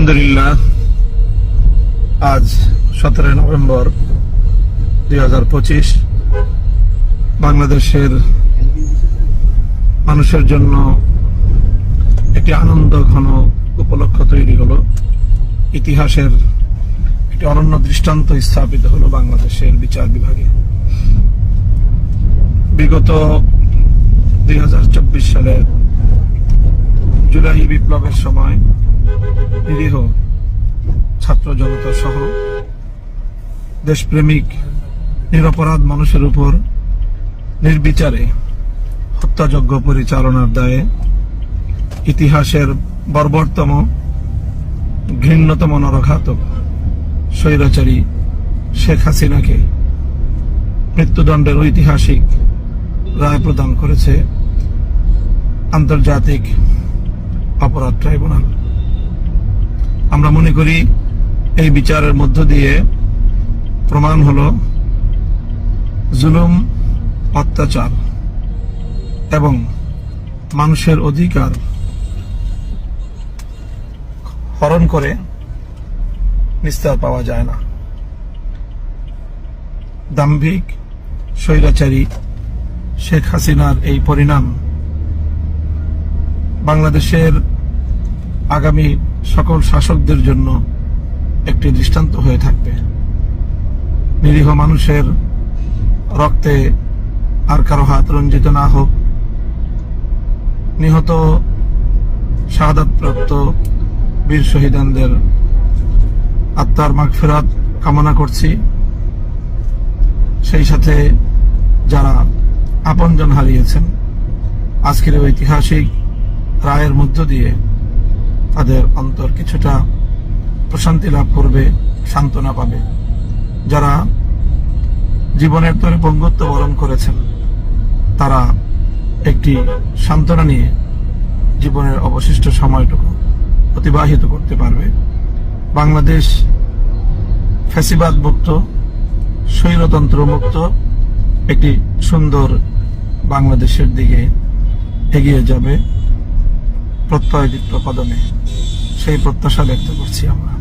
আলহামদুলিল্লাহ, আজ 17 নভেম্বর 2025 বাংলাদেশের মানুষের জন্য একটি আনন্দ ঘন উপলক্ষ তৈরি হলো। ইতিহাসের একটি অনন্য দৃষ্টান্ত স্থাপিত হলো বাংলাদেশের বিচার বিভাগে। বিগত 2024 সালের জুলাই বিপ্লবের সময় নিরীহ ছাত্র জনতা সহ দেশপ্রেমিক নিরপরাধ মানুষের উপর নির্বিচারে হত্যাযজ্ঞ পরিচালনার দায়ে ইতিহাসের বর্বরতম ঘৃণ্যতম নরঘাতক স্বৈরাচারী শেখ হাসিনাকে মৃত্যুদণ্ডের ঐতিহাসিক রায় প্রদান করেছে আন্তর্জাতিক অপরাধ ট্রাইব্যুনাল। আমরা মনে করি এই বিচারের মধ্য দিয়ে প্রমাণ হলো জুলুম, অত্যাচার এবং মানুষের অধিকার হরণ করে নিস্তার পাওয়া যায় না। দাম্ভিক স্বৈরাচারী শেখ হাসিনার এই পরিণাম বাংলাদেশের আগামী সকল শাসকদের জন্য একটি দৃষ্টান্ত হয়ে থাকবে। নিরীহ মানুষের রক্তে আর কারো হাত রঞ্জিত না হোক। নিহত শাহাদাতপ্রাপ্ত বীর শহীদানদের আত্মার মাগফিরাত কামনা করছি। সেই সাথে যারা আপনজন হারিয়েছেন, আজকের ঐতিহাসিক রায়ের মধ্য দিয়ে তাদের অন্তর কিছুটা প্রশান্তি লাভ করবে, সান্ত্বনা পাবে। যারা জীবনের তরে পঙ্গুত্ব বরণ করেছেন, তারা একটি সান্ত্বনা নিয়ে জীবনের অবশিষ্ট সময়টুকু অতিবাহিত করতে পারবে। বাংলাদেশ ফ্যাসিবাদ মুক্ত, স্বৈরতন্ত্র মুক্ত একটি সুন্দর বাংলাদেশের দিকে এগিয়ে যাবে প্রত্যয়দীপ্ত কদমে। সেই প্রত্যাশা ব্যক্ত করছি আমরা।